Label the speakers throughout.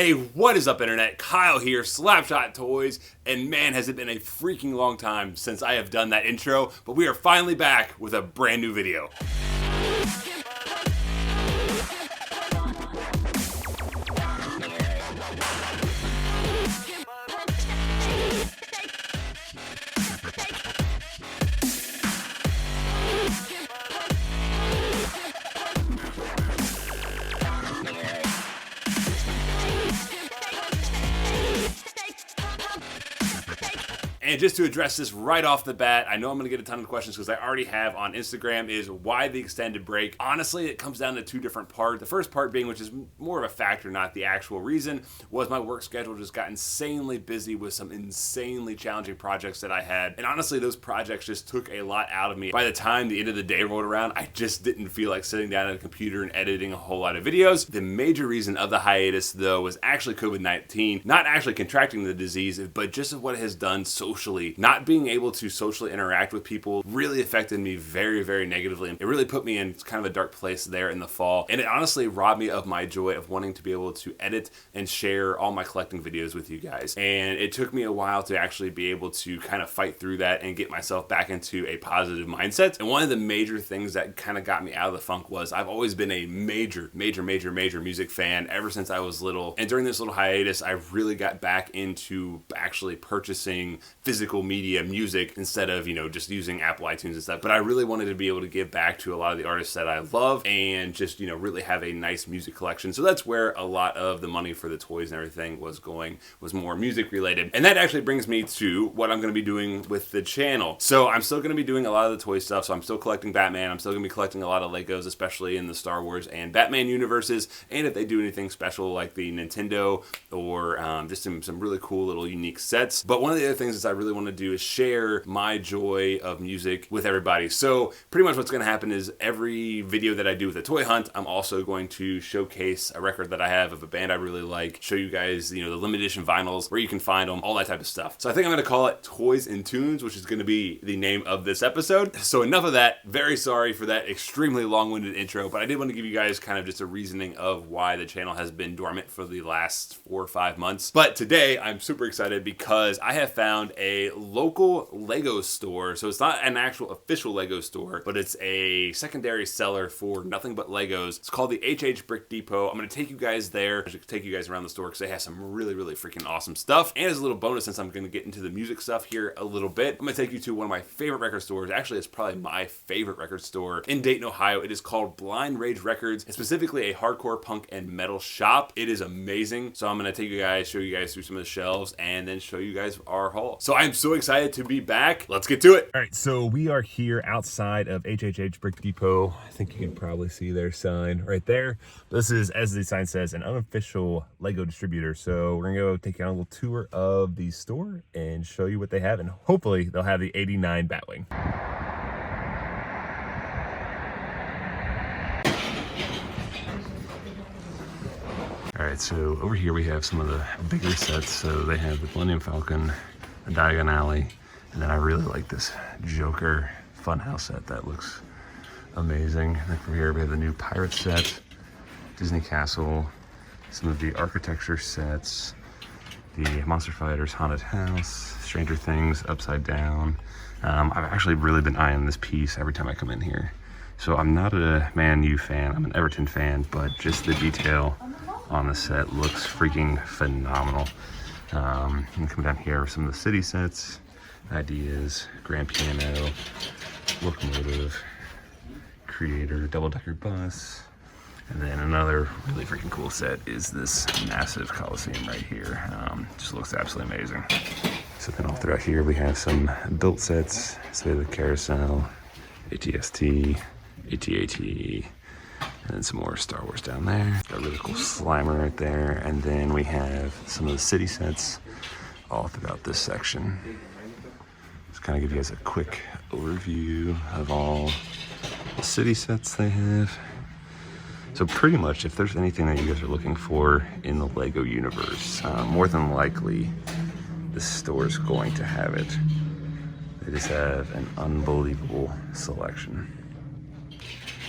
Speaker 1: Hey, what is up, internet? Kyle here, SLAPSHOT Toys, and man, has it been a freaking long time since I have done that intro, but we are finally back with a brand new video. And just to address this right off the bat, I know I'm going to get a ton of questions because I already have on Instagram, is why the extended break? Honestly, it comes down to two different parts. The first part being, which is more of a factor, not the actual reason, was my work schedule just got insanely busy with some insanely challenging projects that I had. And honestly, those projects just took a lot out of me. By the time the end of the day rolled around, I just didn't feel like sitting down at a computer and editing a whole lot of videos. The major reason of the hiatus, though, was actually COVID-19. Not actually contracting the disease, but just what it has done socially. Not being able to socially interact with people really affected me very, very negatively. It really put me in kind of a dark place there in the fall. And it honestly robbed me of my joy of wanting to be able to edit and share all my collecting videos with you guys. And it took me a while to actually be able to kind of fight through that and get myself back into a positive mindset. And one of the major things that kind of got me out of the funk was I've always been a major music fan ever since I was little. And during this little hiatus, I really got back into actually purchasing physical media music instead of, just using Apple iTunes and stuff. But I really wanted to be able to give back to a lot of the artists that I love and just, really have a nice music collection. So that's where a lot of the money for the toys and everything was going, was more music related. And that actually brings me to what I'm going to be doing with the channel. So I'm still going to be doing a lot of the toy stuff. So I'm still collecting Batman. I'm still going to be collecting a lot of Legos, especially in the Star Wars and Batman universes. And if they do anything special like the Nintendo or just some really cool little unique sets. But one of the other things is I really want to do is share my joy of music with everybody. So pretty much what's going to happen is every video that I do with a toy hunt, I'm also going to showcase a record that I have of a band I really like, show you guys, the limited edition vinyls, where you can find them, all that type of stuff. So I think I'm going to call it Toys and Tunes, which is going to be the name of this episode. So enough of that. Very sorry for that extremely long-winded intro, but I did want to give you guys kind of just a reasoning of why the channel has been dormant for the last 4 or 5 months. But today I'm super excited because I have found a local Lego store. So it's not an actual official Lego store, but it's a secondary seller for nothing but Legos. It's called the HHH Brick Depot. I'm going to take you guys there. I should take you guys around the store because they have some really freaking awesome stuff. And as a little bonus, since I'm going to get into the music stuff here a little bit, I'm going to take you to one of my favorite record stores. Actually, it's probably my favorite record store in Dayton, Ohio. It is called Blind Rage Records. It's specifically a hardcore punk and metal shop. It is amazing. So I'm going to take you guys, show you guys through some of the shelves, and then show you guys our haul. So I'm so excited to be back. Let's get to it. All right, so we are here outside of HHH Brick Depot. I think you can probably see their sign right there. This is, as the sign says, an unofficial Lego distributor. So we're gonna go take you on a little tour of the store and show you what they have, and hopefully they'll have the '89 Batwing. All right, so over here we have some of the bigger sets. So they have the Millennium Falcon, the Diagon Alley, and then I really like this Joker Funhouse set. That looks amazing. And then from here we have the new Pirate set, Disney Castle, some of the architecture sets, the Monster Fighters Haunted House, Stranger Things Upside Down. I've actually really been eyeing this piece every time I come in here. So I'm not a Man U fan, I'm an Everton fan, but just the detail on the set looks freaking phenomenal. And come down here with some of the city sets, Ideas, Grand Piano, Locomotive, Creator, Double-Decker Bus, and then another really freaking cool set is this massive Coliseum right here. Just looks absolutely amazing. So then all throughout here we have some built sets, so the Carousel, ATST, AT-AT, and then some more Star Wars down there. Got a really cool Slimer right there. And then we have some of the city sets all throughout this section. Just kind of give you guys a quick overview of all the city sets they have. So pretty much, if there's anything that you guys are looking for in the Lego universe, more than likely this store is going to have it. They just have an unbelievable selection.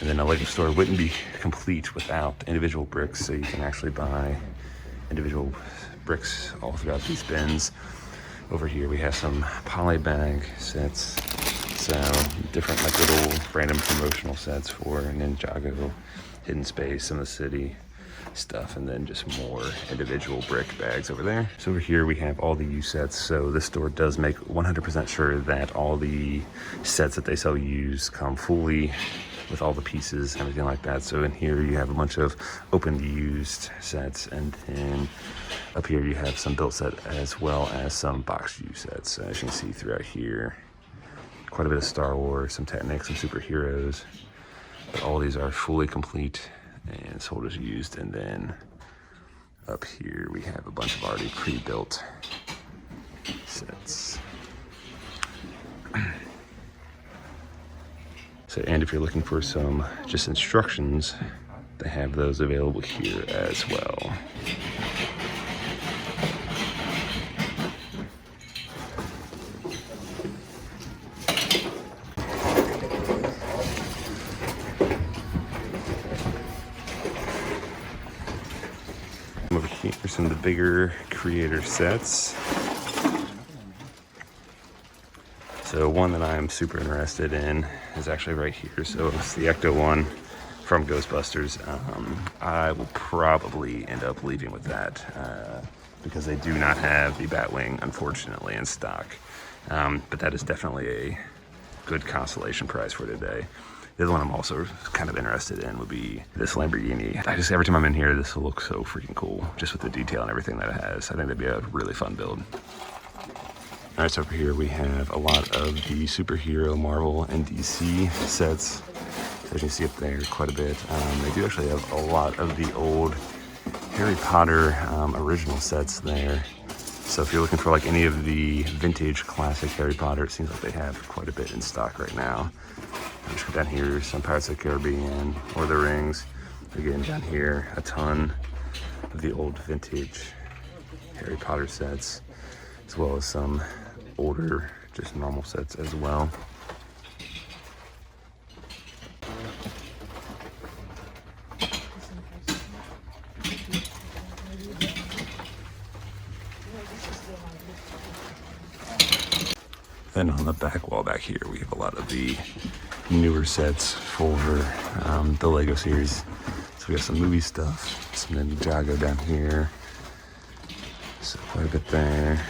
Speaker 1: And then a Lego store wouldn't be complete without individual bricks, so you can actually buy individual bricks all throughout these bins. Over here we have some poly bag sets, so different like little random promotional sets for Ninjago, Hidden Space, some of the city stuff, and then just more individual brick bags over there. So over here we have all the used sets. So this store does make 100% sure that all the sets that they sell used come fully with all the pieces, everything like that. So in here you have a bunch of open used sets, and then up here you have some built set as well as some box used sets. So as you can see throughout here, quite a bit of Star Wars, some Technic, some superheroes, but all these are fully complete and sold as used. And then up here we have a bunch of already pre-built sets. So, and if you're looking for some just instructions, they have those available here as well. Over here are some of the bigger creator sets. So one that I'm super interested in is actually right here. So it's the Ecto one from Ghostbusters. I will probably end up leaving with that because they do not have the Batwing, unfortunately, in stock. But that is definitely a good consolation prize for today. The other one I'm also kind of interested in would be this Lamborghini. Every time I'm in here, this will look so freaking cool, just with the detail and everything that it has. I think that'd be a really fun build. All right, so over here we have a lot of the superhero Marvel and DC sets. As you can see up there, quite a bit. They do actually have a lot of the old Harry Potter original sets there. So if you're looking for like any of the vintage classic Harry Potter, it seems like they have quite a bit in stock right now. Just down here, some Pirates of the Caribbean, Lord of the Rings. Again, down here, a ton of the old vintage Harry Potter sets, as well as some older, just normal sets as well. Then on the back wall back here, we have a lot of the newer sets for the Lego series. So we got some movie stuff, some Ninjago down here. So quite a bit there.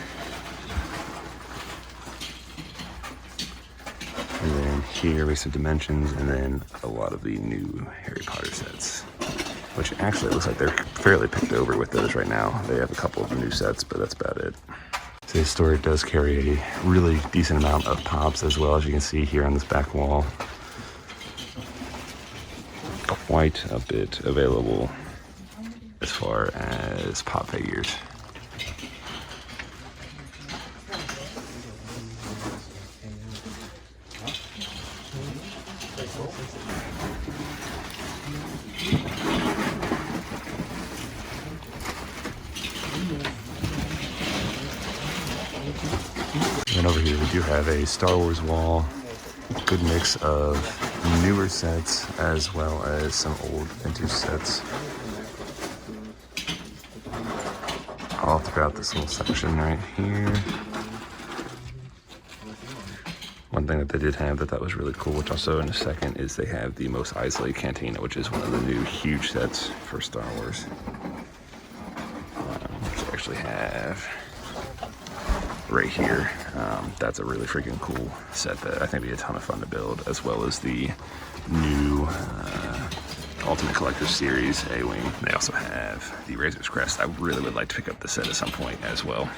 Speaker 1: And then here we have some Dimensions, and then a lot of the new Harry Potter sets, which actually looks like they're fairly picked over with those right now. They have a couple of new sets, but that's about it. So this store does carry a really decent amount of pops as well, as you can see here on this back wall. Quite a bit available as far as pop figures. And over here we do have a Star Wars wall. Good mix of newer sets as well as some old vintage sets. All throughout this little section right here. One thing that they did have that I thought was really cool, which I'll show in a second, is they have the Mos Eisley Cantina, which is one of the new huge sets for Star Wars. Which I actually have right here. That's a really freaking cool set that I think would be a ton of fun to build, as well as the new Ultimate Collector Series A-Wing. They also have the Razor's Crest. I really would like to pick up the set at some point as well.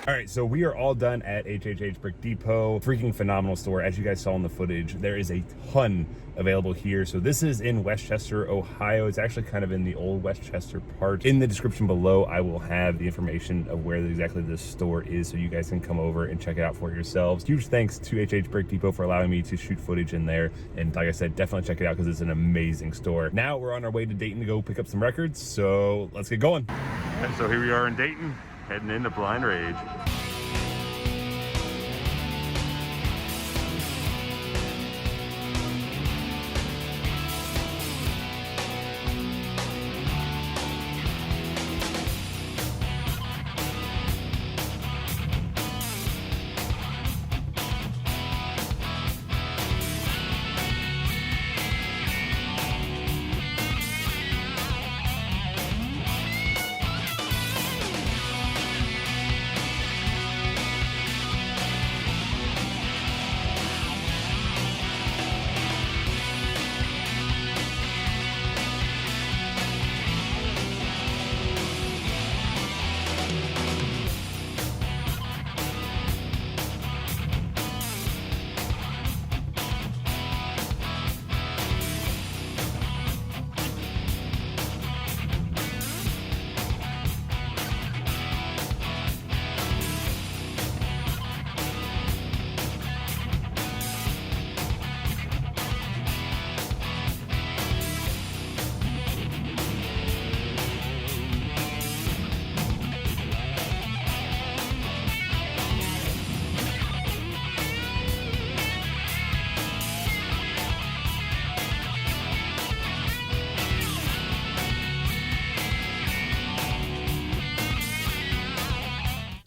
Speaker 1: All right, so we are all done at HHH Brick Depot. Freaking phenomenal store. As you guys saw in the footage, there is a ton available here. So this is in Westchester, Ohio. It's actually kind of in the old Westchester part. In the description below, I will have the information of where exactly this store is, so you guys can come over and check it out for yourselves. Huge thanks to HHH Brick Depot for allowing me to shoot footage in there. And like I said, definitely check it out because it's an amazing store. Now we're on our way to Dayton to go pick up some records. So let's get going. And so here we are in Dayton, heading into Blind Rage.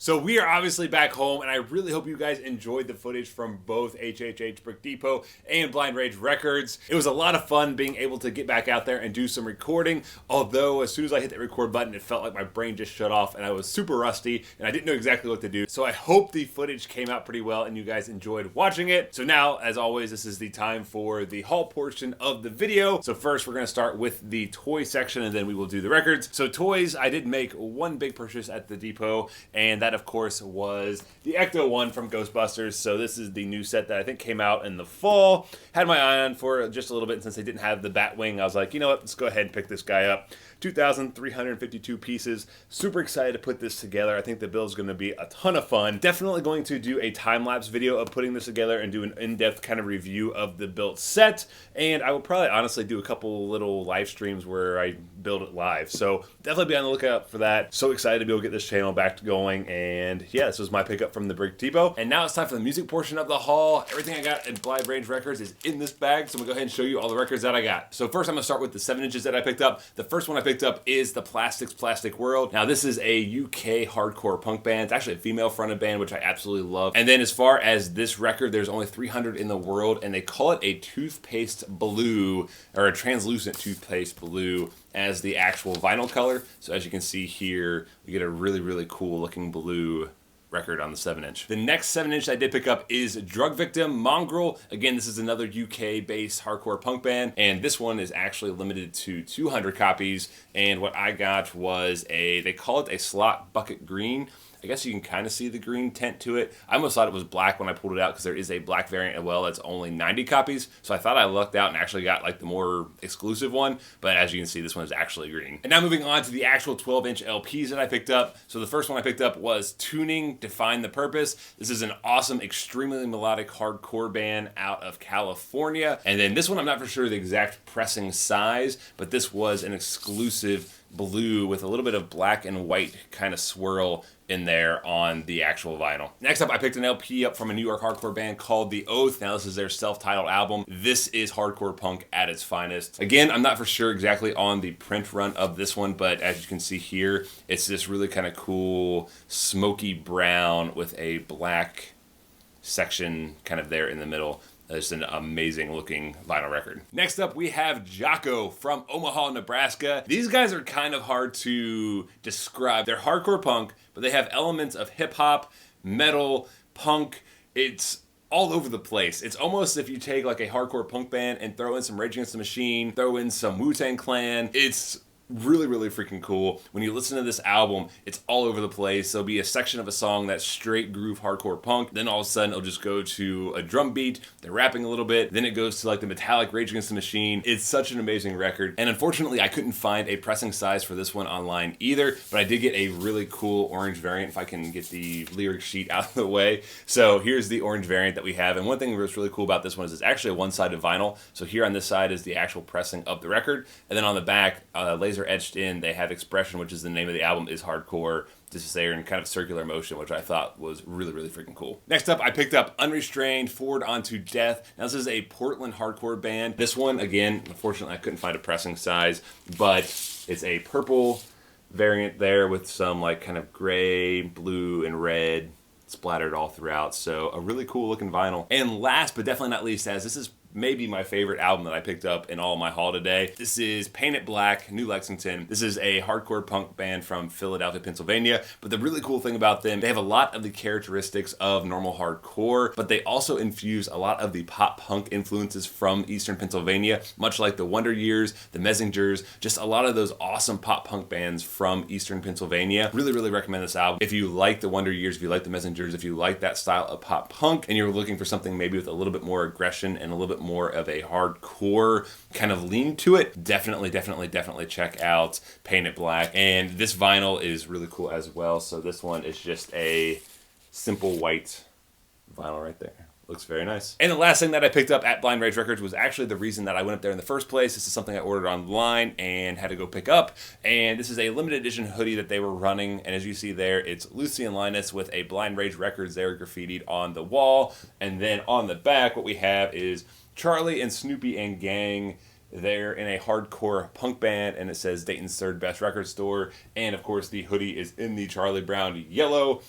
Speaker 1: So we are obviously back home, and I really hope you guys enjoyed the footage from both HHH Brick Depot and Blind Rage Records. It was a lot of fun being able to get back out there and do some recording, although as soon as I hit that record button, it felt like my brain just shut off and I was super rusty and I didn't know exactly what to do. So I hope the footage came out pretty well and you guys enjoyed watching it. So now, as always, this is the time for the haul portion of the video. So first we're going to start with the toy section and then we will do the records. So toys, I did make one big purchase at the depot, and that of course was the Ecto one from Ghostbusters. So this is the new set that I think came out in the fall. Had my eye on for just a little bit, and since they didn't have the Batwing, I was like, you know what, let's go ahead and pick this guy up. 2,352 pieces. Super excited to put this together. I think the build is going to be a ton of fun. Definitely going to do a time-lapse video of putting this together and do an in-depth kind of review of the built set. And I will probably honestly do a couple little live streams where I build it live. So definitely be on the lookout for that. So excited to be able to get this channel back going. And yeah, this was my pickup from the Brick Depot. And now it's time for the music portion of the haul. Everything I got at Blind Rage Records is in this bag. So I'm going to go ahead and show you all the records that I got. So first I'm going to start with the 7 inches that I picked up. The first one I picked up is the Plastics Plastic World. Now this is a UK hardcore punk band. It's actually a female fronted band, which I absolutely love. And then as far as this record, there's only 300 in the world, and they call it a toothpaste blue, or a translucent toothpaste blue, as the actual vinyl color. So as you can see here, we get a really, really cool looking blue record on the 7 inch. The next 7 inch I did pick up is Drug Victim Mongrel. Again, this is another UK based hardcore punk band, and this one is actually limited to 200 copies. And what I got was they call it a slot bucket green. I guess you can kind of see the green tint to it. I almost thought it was black when I pulled it out because there is a black variant as well that's only 90 copies. So I thought I lucked out and actually got like the more exclusive one. But as you can see, this one is actually green. And now moving on to the actual 12-inch LPs that I picked up. So the first one I picked up was Tuning, Define the Purpose. This is an awesome, extremely melodic hardcore band out of California. And then this one, I'm not for sure the exact pressing size, but this was an exclusive blue with a little bit of black and white kind of swirl in there on the actual vinyl. Next up, I picked an LP up from a New York hardcore band called The Oath. Now this is their self-titled album. This is hardcore punk at its finest. Again, I'm not for sure exactly on the print run of this one, but as you can see here, it's this really kind of cool smoky brown with a black section kind of there in the middle. It's an amazing looking vinyl record. Next up, we have Jocko from Omaha, Nebraska. These guys are kind of hard to describe. They're hardcore punk, but they have elements of hip hop, metal, punk. It's all over the place. It's almost if you take like a hardcore punk band and throw in some Rage Against the Machine, throw in some Wu-Tang Clan. It's really, really freaking cool. When you listen to this album, it's all over the place. There'll be a section of a song that's straight groove hardcore punk. Then all of a sudden, it'll just go to a drum beat. They're rapping a little bit. Then it goes to like the metallic Rage Against the Machine. It's such an amazing record. And unfortunately, I couldn't find a pressing size for this one online either, but I did get a really cool orange variant if I can get the lyric sheet out of the way. So here's the orange variant that we have. And one thing that's really cool about this one is it's actually a one-sided vinyl. So here on this side is the actual pressing of the record. And then on the back, laser etched in, they have Expression, which is the name of the album, is hardcore. This is there in kind of circular motion, which I thought was really, really freaking cool. Next up, I picked up Unrestrained, Forward Onto Death. Now, this is a Portland hardcore band. This one, again, unfortunately, I couldn't find a pressing size, but it's a purple variant there with some like kind of gray, blue, and red splattered all throughout. So a really cool looking vinyl. And last but definitely not least, as this is maybe my favorite album that I picked up in all of my haul today. This is Paint It Black, New Lexington. This is a hardcore punk band from Philadelphia, Pennsylvania. But the really cool thing about them, they have a lot of the characteristics of normal hardcore, but they also infuse a lot of the pop punk influences from Eastern Pennsylvania, much like the Wonder Years, the Messengers, just a lot of those awesome pop punk bands from Eastern Pennsylvania. Really, really recommend this album. If you like the Wonder Years, if you like the Messengers, if you like that style of pop punk, and you're looking for something maybe with a little bit more aggression and a little bit more of a hardcore kind of lean to it, definitely check out Paint It Black. And this vinyl is really cool as well. So this one is just a simple white vinyl right there. Looks very nice. And the last thing that I picked up at Blind Rage Records was actually the reason that I went up there in the first place. This is something I ordered online and had to go pick up. And this is a limited edition hoodie that they were running. And as you see there, it's Lucy and Linus with a Blind Rage Records there graffitied on the wall. And then on the back, what we have is Charlie and Snoopy and Gang. They're in a hardcore punk band, and it says Dayton's third best record store. And of course, the hoodie is in the Charlie Brown yellow.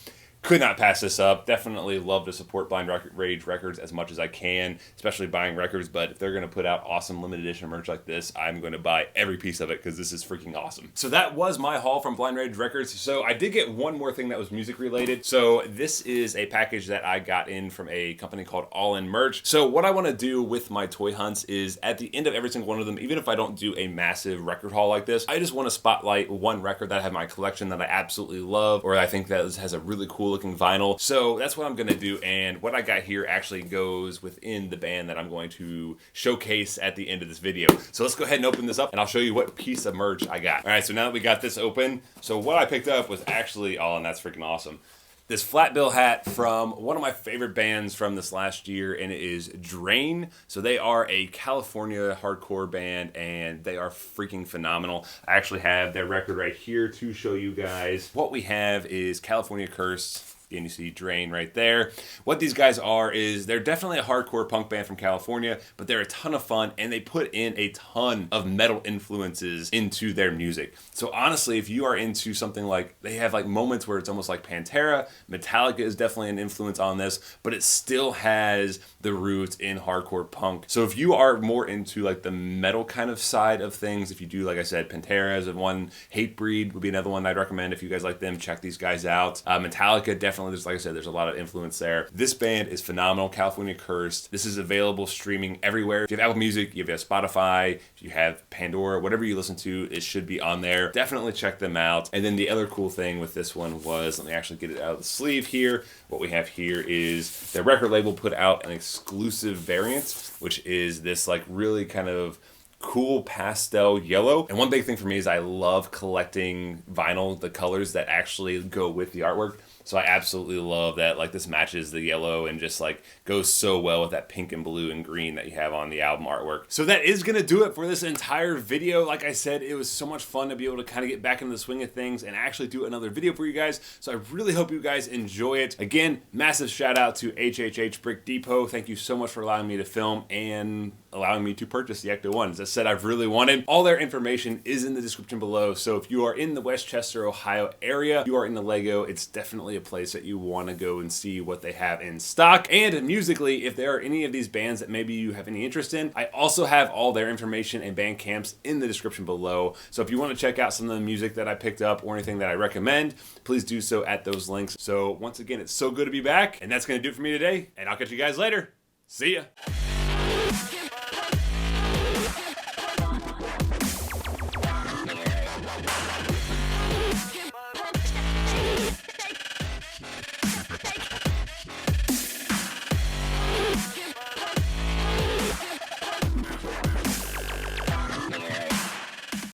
Speaker 1: Could not pass this up. Definitely love to support Blind Rage Records as much as I can, especially buying records, but if they're going to put out awesome limited edition merch like this, I'm going to buy every piece of it because this is freaking awesome. So that was my haul from Blind Rage Records. So I did get one more thing that was music related. So this is a package that I got in from a company called All In Merch. So what I want to do with my toy hunts is at the end of every single one of them, even if I don't do a massive record haul like this, I just want to spotlight one record that I have in my collection that I absolutely love, or I think that has a really cool looking vinyl. So that's what I'm going to do, and what I got here actually goes within the band that I'm going to showcase at the end of this video. So let's go ahead and open this up and I'll show you what piece of merch I got. All right, so now that we got this open, so what I picked up was actually, oh, and that's freaking awesome, this flat bill hat from one of my favorite bands from this last year, and it is Drain. So they are a California hardcore band, and they are freaking phenomenal. I actually have their record right here to show you guys. What we have is California Curse. And you see Drain right there. What these guys are is they're definitely a hardcore punk band from California, but they're a ton of fun, and they put in a ton of metal influences into their music. So honestly, if you are into something like, they have like moments where it's almost like Pantera, Metallica is definitely an influence on this, but it still has the roots in hardcore punk. So if you are more into like the metal kind of side of things, if you do, like I said, Pantera is one, Hatebreed would be another one I'd recommend. If you guys like them, check these guys out. Metallica definitely, there's, like I said, there's a lot of influence there. This band is phenomenal, California Cursed. This is available streaming everywhere. If you have Apple Music, if you have Spotify, if you have Pandora, whatever you listen to, it should be on there. Definitely check them out. And then the other cool thing with this one was, let me actually get it out of the sleeve here. What we have here is their record label put out an exclusive variant, which is this like really kind of cool pastel yellow. And one big thing for me is I love collecting vinyl, the colors that actually go with the artwork. So I absolutely love that, like, this matches the yellow and just like goes so well with that pink and blue and green that you have on the album artwork. So that is gonna do it for this entire video. Like I said, it was so much fun to be able to kind of get back into the swing of things and actually do another video for you guys. So I really hope you guys enjoy it. Again, massive shout out to HHH Brick Depot. Thank you so much for allowing me to film and allowing me to purchase the Ecto 1s. As I said, I've really wanted. All their information is in the description below. So if you are in the Westchester, Ohio area, you are in the Lego, it's definitely a place that you want to go and see what they have in stock. And musically, if there are any of these bands that maybe you have any interest in, I also have all their information and band camps in the description below. So if you want to check out some of the music that I picked up or anything that I recommend, please do so at those links. So once again, it's so good to be back, and that's going to do it for me today, and I'll catch you guys later. See ya.